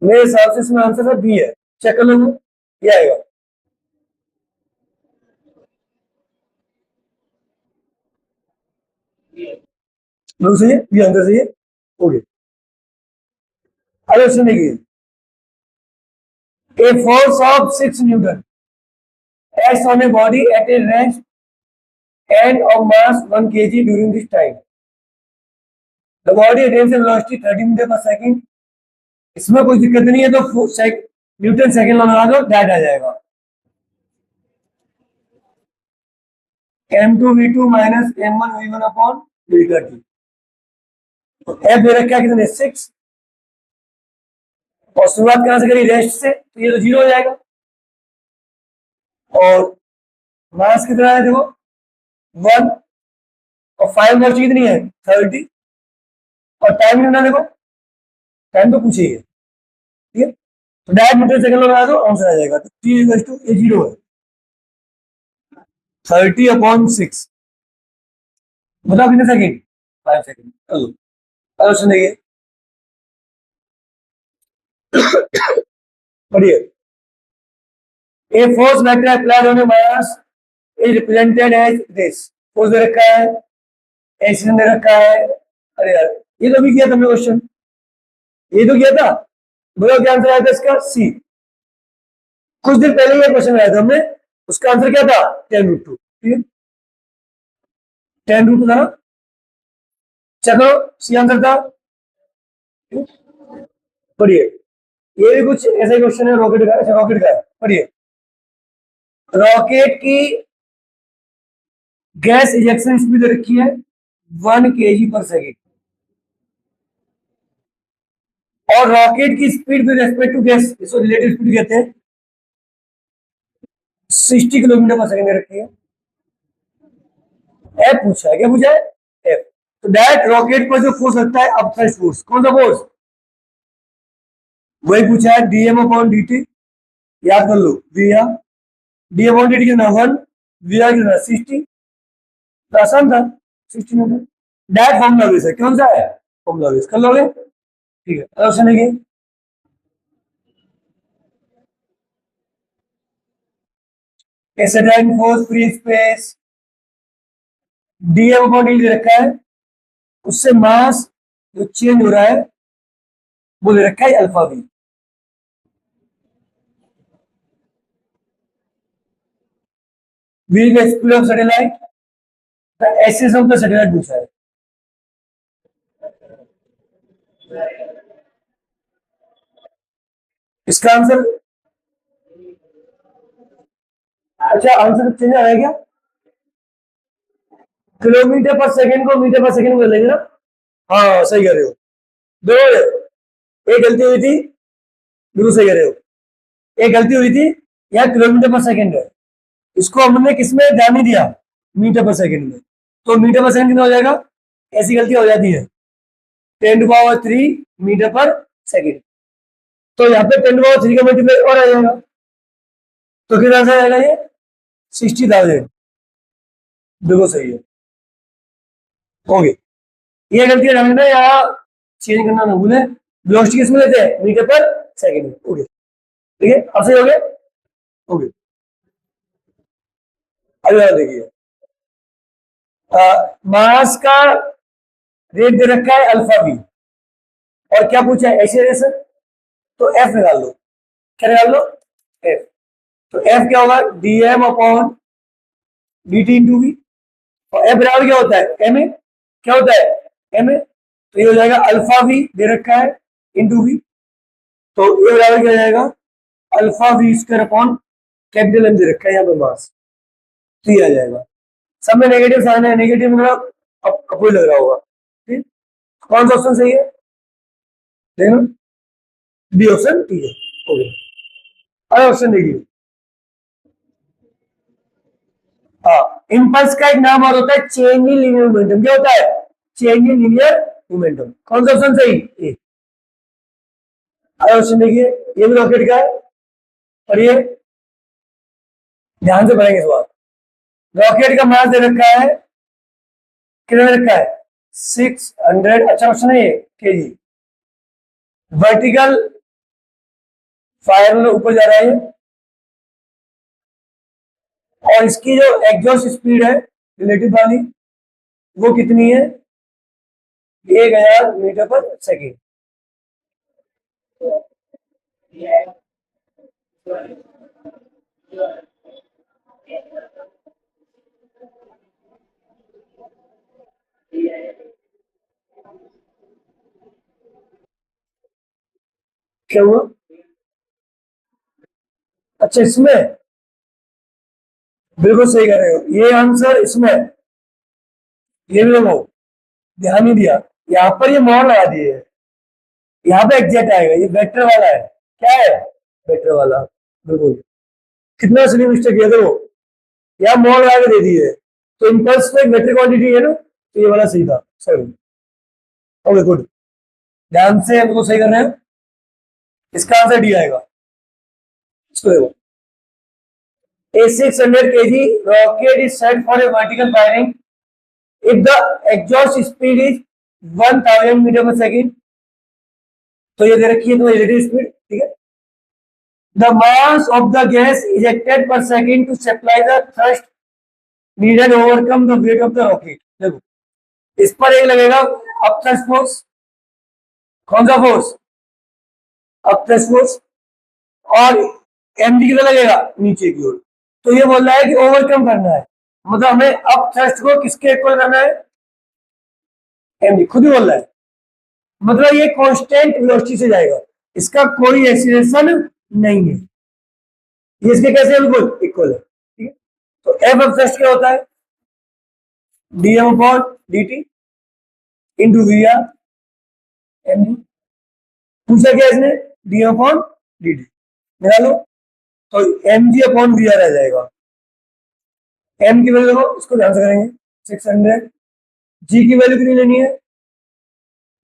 मेरे हिसाब से इसमें आंसर है बी है, चेक कर लो, ये आएगा। बिल्कुल सही है, बी आंसर सही है, ओके। अरे क्वेश्चन देखिए, a force of 6 Newton acts on a body at a rest and of mass 1 kg during this time. The body attains a velocity 30 metre पर सेकंड। इसमें कोई दिक्कत नहीं है, तो न्यूटन सेकंड लगा दो, दैट आ जाएगा m2v2 minus m1v1 upon delta T. तो एफ दे रखा है कितने? 6, और शुरुआत कहां से करी? रेस्ट से, तो ये तो 0 हो जाएगा। और मास कितना है देखो 1, और 5 वेलोसिटी कितनी है? 30, और टाइम कितना देखो, टाइम तो कुछ ही है, ठीक है। तो डायरेक्ट मीटर सेकंड लगा दो, आंसर आ जाएगा। तो t इक्वल टू ये 0 है, 30/6, बताओ कितने सेकंड? 5 सेकंड। चलो अब सुनिए, पढ़िए। A force vector applied on a mass is represented as this. Force दे रखा है, एक्सीलरेशन दे रखा है। अरे यार ये तो भी किया तुमने क्वेश्चन, ये तो किया था, बोलो क्या आंसर आया था इसका? सी। कुछ दिन पहले ये क्वेश्चन आया था हमने, उसका आंसर क्या था? 10√2। ठीक है, 10√2 था ना। चलो, सी आंसर था। पढ़िए, ये भी कुछ ऐसा क्वेश्चन है रॉकेट का। अच्छा, रॉकेट का है, पढ़िए। रॉकेट की गैस इजेक्शन स्पीड रखी है 1 kg/सेकेंड, और रॉकेट की speed with respect to gas, इसको रिलेटिव स्पीड कहते हैं, 60 km/सेकेंड रखी है। एफ पूछा है, क्या पूछा है? एफ। तो दैट रॉकेट पर जो फोर्स लगता है अपथ्रस्ट फोर्स, कौन सा फोर्स? वही पूछा है, dm/dt। याद कर लो, वी आर dm/dt कितना 1, वी आर कितना 60। तो आसान था, 60 मीटर। दैट फॉर्मूला बेस है, कौन सा है? फॉर्मूला बेस, कर लोगे? ठीक है, ऑप्शन देखिए। एसिडाइन फोर्स फ्री स्पेस, dm/dt रखा है, उससे मास जो चेंज हो रहा है वो ले रखा है अल्फा वी। वी का speed of satellite, the axis of the satellite पूछा है। इसका आंसर, अच्छा आंसर चेंज आ रहा है क्या? किलोमीटर पर सेकंड को मीटर पर सेकंड कर लेंगे ना। हाँ सही कह रहे हो, दो, एक गलती हुई थी, बिल्कुल सही कह रहे हो। एक गलती हुई थी, यहाँ किलोमीटर पर सेकंड है, इसको हमने किसमें ध्यान नहीं दिया? मीटर पर सेकंड में। तो मीटर पर सेकंड कितना हो जाएगा? ऐसी गलती हो जाती है, 10⁻³ मीटर पर सेकंड। तो यहाँ पे 10⁻³ का मल्टीप्लाई और आ जाएगा, तो कितना आंसर आएगा ये? 60,000। बिल्कुल सही है। ओके, ये गलती ध्यान रखना, यहाँ चेंज करना ना भूले। वेलोसिटी किसमें लेते हैं? मीटर पर सेकंड में। ओके, ठीक है, अब सही हो गया। ओके, अगला देखिए। मास का रेट दे रखा है अल्फा बी, और क्या पूछा है? एक्सेलरेशन। तो एफ निकाल लो, क्या निकाल लो? एफ। तो एफ क्या होगा? dm/dt into we. और एफ बराबर क्या होता है? M A. क्या होता है? M A. तो ये हो जाएगा अल्फा वी दे रखा है इंटू वी, तो ये बराबर क्या हो जाएगा? Alpha V square upon capital M दे रखा है यहाँ पे मास, तो ये आ जाएगा। सब में नेगेटिव साइन है, नेगेटिव मतलब अपोजिट लग रहा होगा। ठीक, कौन सा ऑप्शन सही है? देखो, बी ऑप्शन ठीक है। ओके, अगला ऑप्शन देखिए। हाँ, इम्पल्स का एक नाम और होता है चेंज इन लीनियर मोमेंटम। क्या होता है? Change in linear momentum. कौन सा ऑप्शन सही? ए। अगला ऑप्शन देखिए, ये भी रॉकेट का है, और ये ध्यान से पढ़ेंगे इस बार। रॉकेट का मास दे रखा है, कितना दे रखा है? 600, अच्छा ऑप्शन है ये, केजी। वर्टिकल फायर में ऊपर जा रहा है ये, और इसकी जो एग्जॉस्ट स्पीड है रिलेटिव वाली, वो कितनी है? 1000 मीटर पर सेकेंड। क्या हुआ? अच्छा, इसमें बिल्कुल सही कह रहे हो, ये आंसर इसमें, ये भी लोगों ध्यान नहीं दिया, यहाँ पर ये मोहर लगा दिए है। यहाँ पे एग्जैक्ट आएगा, ये वेक्टर वाला है। क्या है? वेक्टर वाला, बिल्कुल। कितना सिली मिस्टेक किया देखो, यहाँ मोहर लगा के दे दी है, तो इम्पल्स में एक वेक्टर क्वांटिटी है ना, तो ये वाला सही था। सही, ओके गुड, ध्यान से हमको सही कर रहे हैं। इसका आंसर डी आएगा। इसको देखो, a 600 kg rocket is set for a vertical firing if the exhaust speed is 1000 metre per second. तो ये दे रखी है तुम्हारी रिलेटिव स्पीड, ठीक है। The mass of the gas ejected per second to supply the thrust needed overcome the weight of the rocket. देखो, इस पर एक लगेगा अपथ्रस्ट फोर्स, कौन सा फोर्स? अब प्लस फोर्स, और एम जी कितना लगेगा नीचे की ओर। तो ये बोल रहा है कि ओवरकम करना है, मतलब हमें अब थ्रस्ट को किसके इक्वल करना है, एम जी, खुद ही बोल रहा है, मतलब ये कांस्टेंट वेलोसिटी से जाएगा, इसका कोई एक्सीलरेशन नहीं है, ये इसके कैसे बिल्कुल इक्वल है, ठीक है। तो एफ ऑफ थ्रस्ट क्या होता है, D M upon D T into V R M G, पूछा क्या इसने, D M upon D T निकालो, तो M G upon V R आ जाएगा। एम की वैल्यू देखो, इसको ध्यान से करेंगे, 600, जी की वैल्यू कितनी लेनी है,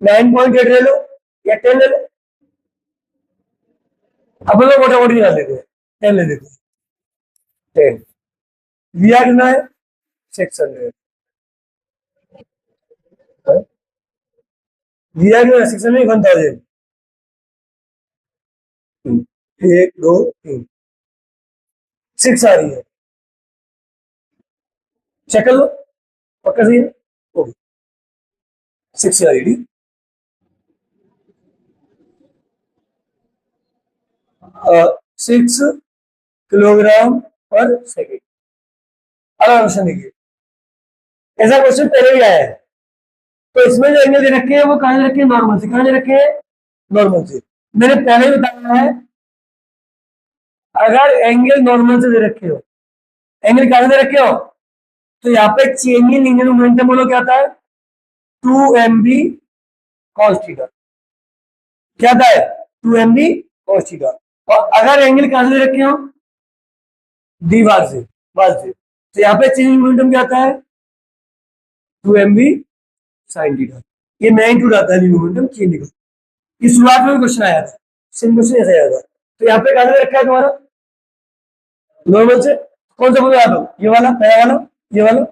9.8 ले लो या 10 ले लो, अब लोग मोटा मोटी निकाल लेते हैं, 10 ले लेते हैं, 10, वी आर कितना है 600, वी आर कितना है 600, 1000, 1 2 3 6 आ रही है, चेक कर लो, पक्का सही है, ओके 6 आ रही है, 6 किलोग्राम पर सेकेंड। अगला क्वेश्चन देखिए, ऐसा क्वेश्चन पहले भी आया है, तो इसमें जो एंगल दे रखे हैं वो कहां दे रखे हैं, नॉर्मल से, कहां दे रखे हैं, नॉर्मल से। मैंने पहले ही बताया है, अगर एंगल नॉर्मल से दे रखे हो, एंगल कहां से दे रखे हो, तो यहाँ पे चेंज इन लीनियर मोमेंटम बोलो क्या आता है, 2mb cos थीटा, क्या आता है 2mb cos थीटा। और अगर एंगल कहां से दे रखे हो, दीवार से, वाल से, तो यहाँ पे चेंज इन मोमेंटम क्या आता है 2mb sin थीटा, ये मैग्नीट्यूड आता है मोमेंटम चेंज का। ये शुरुआत में क्वेश्चन आया था, सेम क्वेश्चन ऐसा आया था। तो यहाँ पे कहां से रखा है तुम्हारा, नॉर्मल से, कौन सा बोला दो, ये वाला पहला वाला, ये वाला,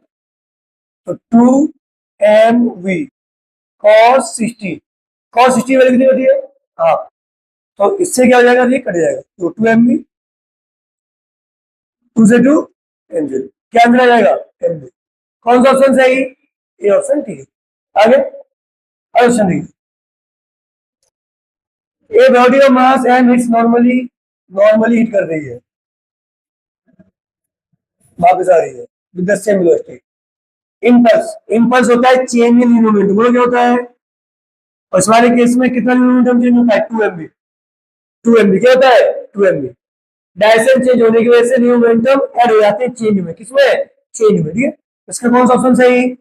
तो 2mv cos 60, cos 60 वैल्यू कितनी होती है, हाँ, तो इससे क्या हो जाएगा, ये कट जाएगा, तो 2mv, 2 से 2 mv, क्या आंसर आ जाएगा mv। कौन सा ऑप्शन सही, ये ऑप्शन ठीक है। आगे ऑप्शन देखिए, a body of mass and it's normally hit कर रही है, वापस आ रही है with the same velocity, impulse, impulse होता है चेंज इन मोमेंटम, बोलो क्या होता है, और इस वाले केस में कितना मोमेंटम चेंज होता है 2mb, 2mb क्या होता है 2mb, डायरेक्शन चेंज होने की वजह से मोमेंटम ऐड हो जाते हैं चेंज में, किसमें, चेंज में, ठीक है। इसका कौन सा ऑप्शन सही,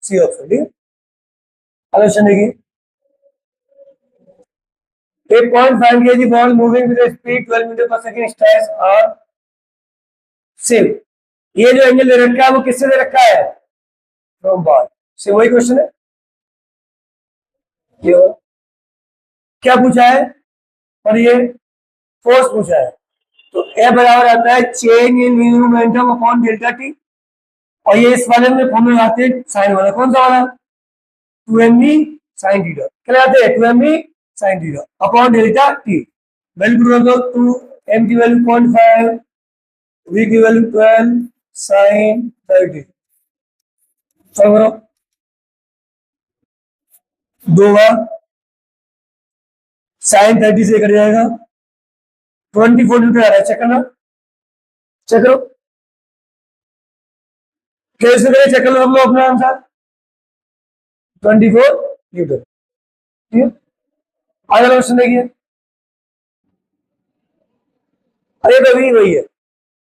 सी ऑप्शन, ठीक है। अगला क्वेश्चन देखिए, a 0.5 kg ball moving with a speed 12 metre पर सेकंड स्ट्रेस और सेम, ये जो एंगल दे रखा है वो किससे दे रखा है, फ्रॉम बॉल से, वही क्वेश्चन है, ये क्या पूछा है, और ये फोर्स पूछा है, तो ए बराबर आता है change in momentum upon delta T, और ये इस वाले में फॉर्मूला आते हैं साइन वाला, कौन सा वाला 2mb sin थीटा, क्या आते हैं 2mb sin theta upon delta T, value put कर दो, 2m की वैल्यू 0.5, v की वैल्यू 12 sin 30, सॉल्व करो, दो बार sin 30 से कट जाएगा, 24 न्यूटन आ रहा है, चेक करना, चेक करो, कैसे करें, चेक कर लो हम लोग अपना आंसर 24 न्यूटन, ठीक है। अगला क्वेश्चन देखिए, अरे भाई वही है,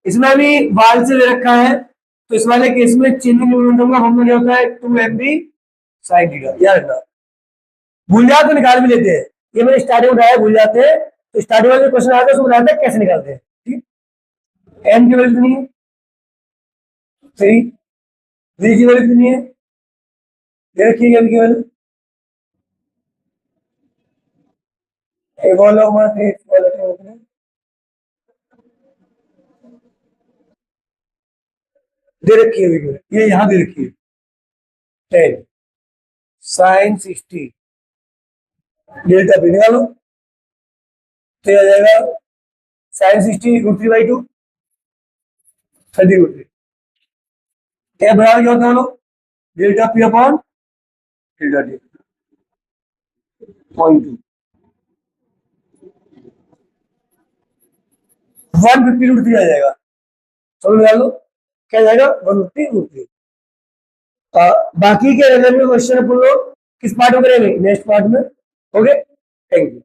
इसमें भी बाल से ले रखा है, तो इस वाले केस में चेंजिंग मोमेंटम का फॉर्मूला क्या होता है 2mb sin थीटा, याद रखना, भूल जाए तो निकाल भी लेते हैं, ये मैंने स्टार्टिंग में बताया, भूल जाते हैं तो स्टार्टिंग में क्वेश्चन आता है उसको बताते हैं कैसे निकालते हैं, ठीक, एम की वैल्यू कितनी है 3, वी की वैल्यू कितनी है, दे रखी है एम की वैल्यू, एक और लोग दे रखी है, ये यहां दे रखी है 10 sin 60 डेल्टा पी निकालो, तो आ जाएगा sin 60 √3/2 30 √3, क्या बराबर क्या होता है लोग, delta P upon delta T 0.2, 150 √3 आ जाएगा। चलो निकाल लो, क्या जाएगा 150 √3। बाकी के रैंडम क्वेश्चन अपन लोग किस पार्ट में करेंगे, नेक्स्ट पार्ट में। Okay, thank you.